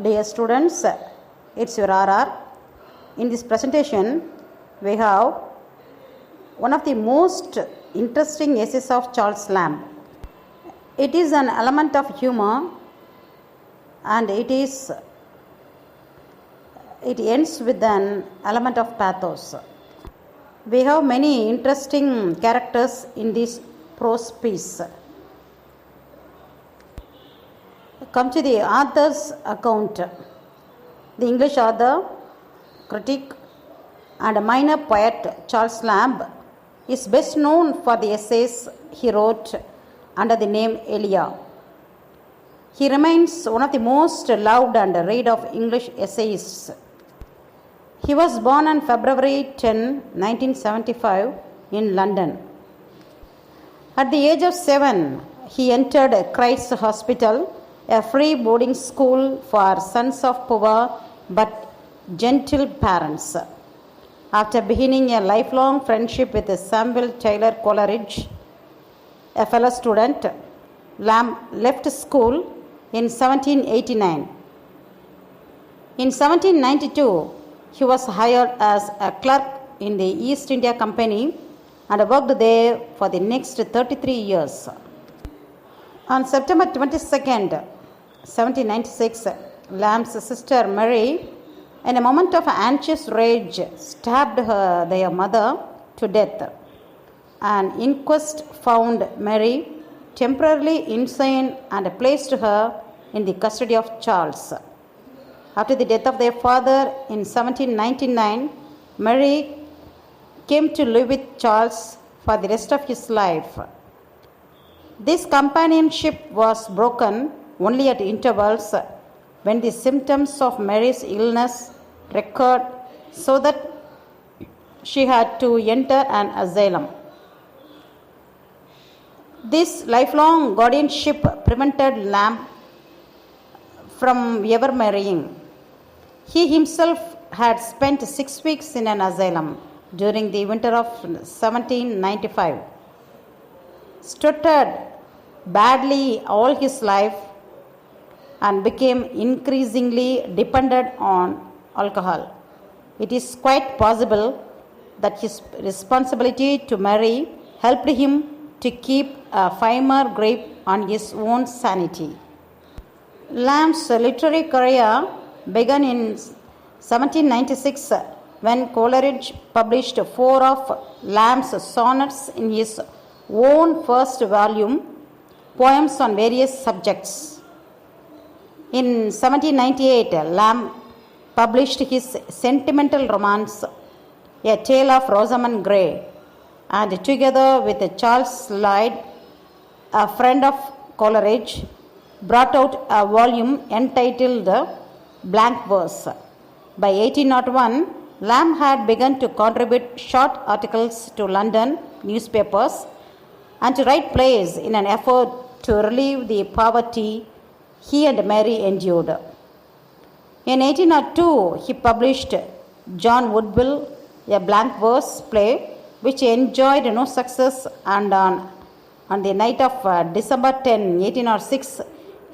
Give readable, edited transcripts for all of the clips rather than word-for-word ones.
Dear students, it's your RR. In this presentation, we have one of the most interesting essays of Charles Lamb. It is an element of humor and it ends with an element of pathos. We have many interesting characters in this prose piece. Come to the author's account. The English author, critic, and a minor poet Charles Lamb is best known for the essays he wrote under the name Elia. He remains one of the most loved and read of English essayists. He was born on February 10, 1975 in London. At the age of 7, he entered Christ's Hospital, a free boarding school for sons of poor but gentle parents. After beginning a lifelong friendship with Samuel Taylor Coleridge, a fellow student, Lamb left school in 1789. In 1792, he was hired as a clerk in the East India Company and worked there for the next 33 years. On September 22nd, 1796, Lamb's sister Mary, in a moment of anxious rage, stabbed their mother to death. An inquest found Mary temporarily insane and placed her in the custody of Charles. After the death of their father in 1799, Mary came to live with Charles for the rest of his life. This companionship was broken only at intervals when the symptoms of Mary's illness recurred, so that she had to enter an asylum. This lifelong guardianship prevented Lamb from ever marrying. He himself had spent 6 weeks in an asylum during the winter of 1795. Stuttered badly all his life and became increasingly dependent on alcohol. It is quite possible that his responsibility to Mary helped him to keep a firmer grip on his own sanity. Lamb's literary career began in 1796 when Coleridge published 4 of Lamb's sonnets in his own first volume, Poems on Various Subjects. In 1798, Lamb published his sentimental romance, A Tale of Rosamund Grey, and together with Charles Lloyd, a friend of Coleridge, brought out a volume entitled Blank Verse. By 1801, Lamb had begun to contribute short articles to London newspapers and to write plays in an effort to relieve the poverty he and Mary endured. In 1802, he published John Woodville, a blank verse play, which enjoyed no success, and on the night of December 10, 1806,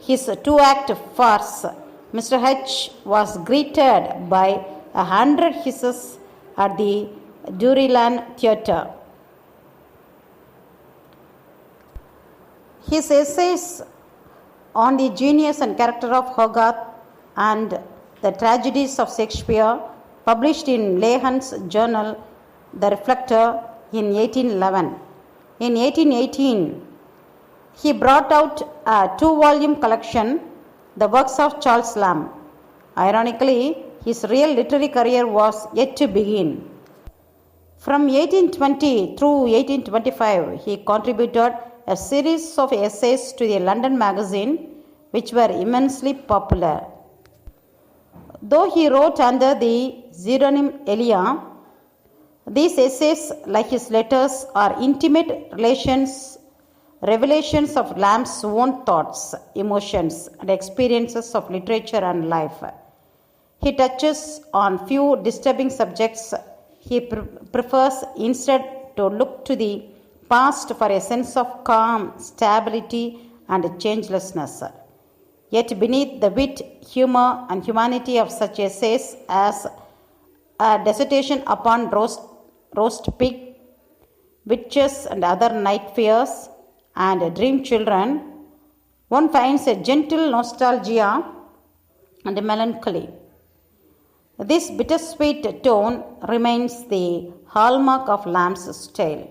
his 2-act farce, Mr. H, was greeted by 100 hisses at the Drury-Lane Theatre. His essays on the genius and character of Hogarth and the tragedies of Shakespeare, published in Lehan's journal, The Reflector, in 1811. In 1818, he brought out a 2-volume collection, The Works of Charles Lamb. Ironically, his real literary career was yet to begin. From 1820 through 1825, he contributed a series of essays to the London Magazine, which were immensely popular. Though he wrote under the pseudonym Elia, these essays, like his letters, are intimate revelations of Lamb's own thoughts, emotions, and experiences of literature and life. He touches on few disturbing subjects. He prefers instead to look to the past for a sense of calm, stability, and changelessness. Yet beneath the wit, humor, and humanity of such essays as A Dissertation upon Roast Pig, Witches and Other Night Fears, and Dream Children, one finds a gentle nostalgia and melancholy. This bittersweet tone remains the hallmark of Lamb's style.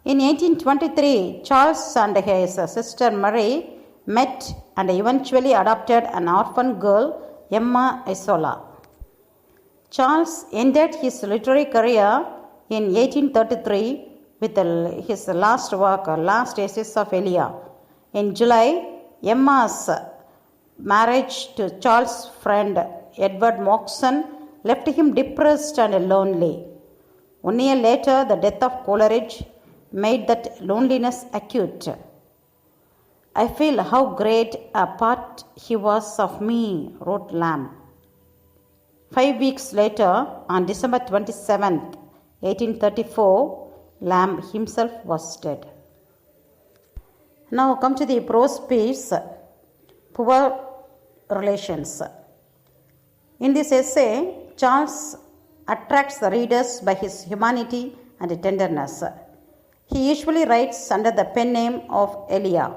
In 1823, Charles and his sister Mary met and eventually adopted an orphan girl, Emma Isola. Charles ended his literary career in 1833 with his last work, Last Essays of Elia. In July, Emma's marriage to Charles' friend Edward Moxon left him depressed and lonely. 1 year later, the death of Coleridge made that loneliness acute. I feel how great a part he was of me, wrote Lamb. 5 weeks later, on December 27th, 1834, Lamb himself was dead. Now come to the prose piece, Poor Relations. In this essay, Charles attracts the readers by his humanity and tenderness. He usually writes under the pen name of Elia.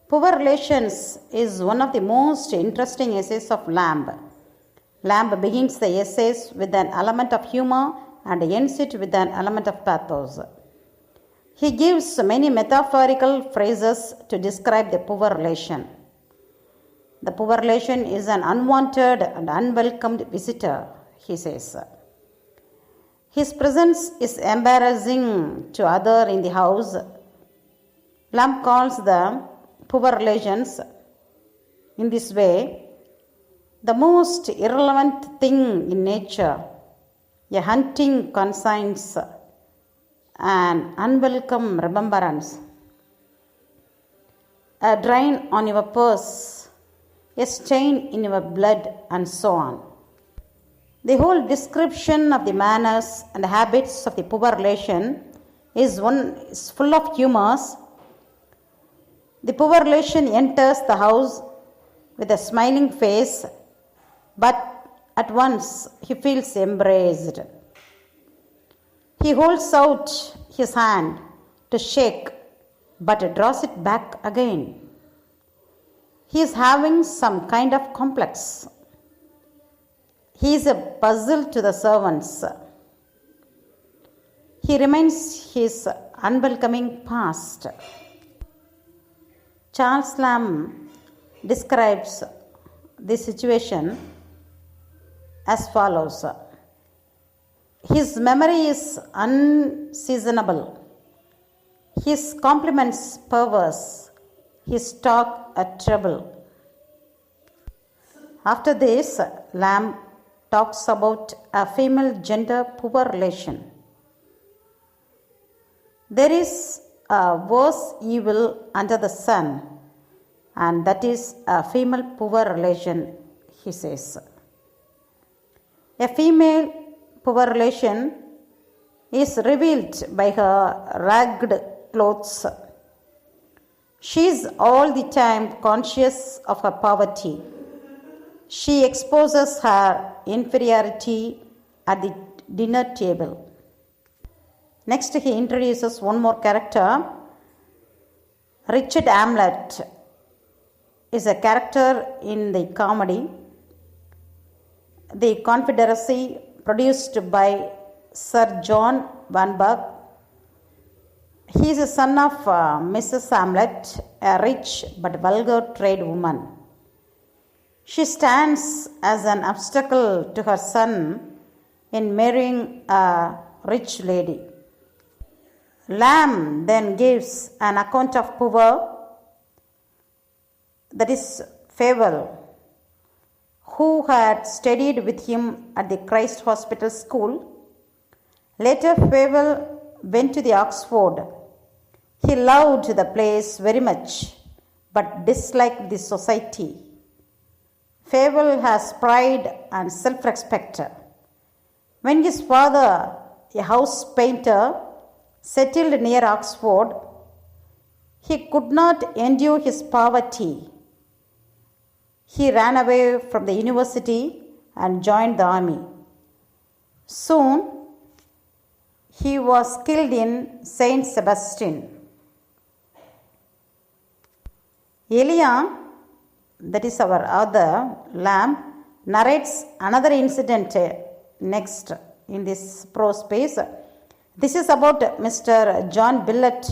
Poor Relations is one of the most interesting essays of Lamb. Lamb begins the essays with an element of humor and ends it with an element of pathos. He gives many metaphorical phrases to describe the poor relation. The poor relation is an unwanted and unwelcomed visitor, he says. His presence is embarrassing to others in the house. Lamb calls the poor relations in this way the most irrelevant thing in nature, a hunting conscience, an unwelcome remembrance, a drain on your purse, a stain in your blood, and so on. The whole description of the manners and habits of the poor relation is full of humors. The poor relation enters the house with a smiling face, but at once he feels embraced. He holds out his hand to shake, but draws it back again. He is having some kind of complex. He is a puzzle to the servants. He reminds his unwelcoming past. Charles Lamb describes this situation as follows. His memory is unseasonable. His compliments perverse. His talk a trouble. After this, Lamb talks about a female gender poor relation. There is a worse evil under the sun, and that is a female poor relation, he says. A female poor relation is revealed by her ragged clothes. She is all the time conscious of her poverty. She exposes her inferiority at the dinner table. Next, he introduces one more character. Richard Hamlet is a character in the comedy The Confederacy, produced by Sir John Vanbrugh. He is a son of Mrs. Hamlet, a rich but vulgar trade woman. She stands as an obstacle to her son in marrying a rich lady. Lamb then gives an account of poor, that is Fable, who had studied with him at the Christ Hospital School. Later, Fable went to the Oxford. He loved the place very much, but disliked the society. Fable has pride and self-respect. When his father, a house painter, settled near Oxford, he could not endure his poverty. He ran away from the university and joined the army. Soon, he was killed in Saint Sebastian. Elia, that is our author, Lamb, narrates another incident next in this prose space. This is about Mr. John Billett.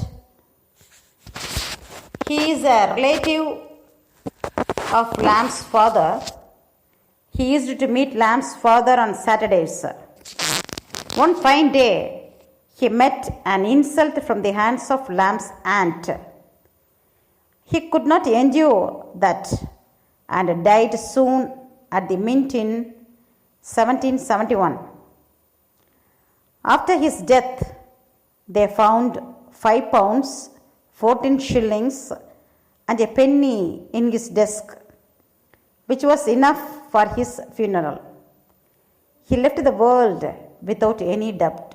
He is a relative of Lamb's father. He used to meet Lamb's father on Saturdays. One fine day, he met an insult from the hands of Lamb's aunt. He could not endure that and died soon at the Mint in 1771. After his death, they found 5 pounds, 14 shillings, and a penny in his desk, which was enough for his funeral. He left the world without any debt.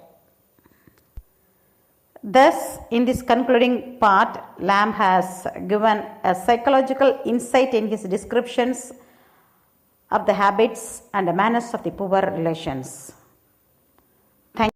Thus, in this concluding part, Lamb has given a psychological insight in his descriptions of the habits and manners of the poor relations.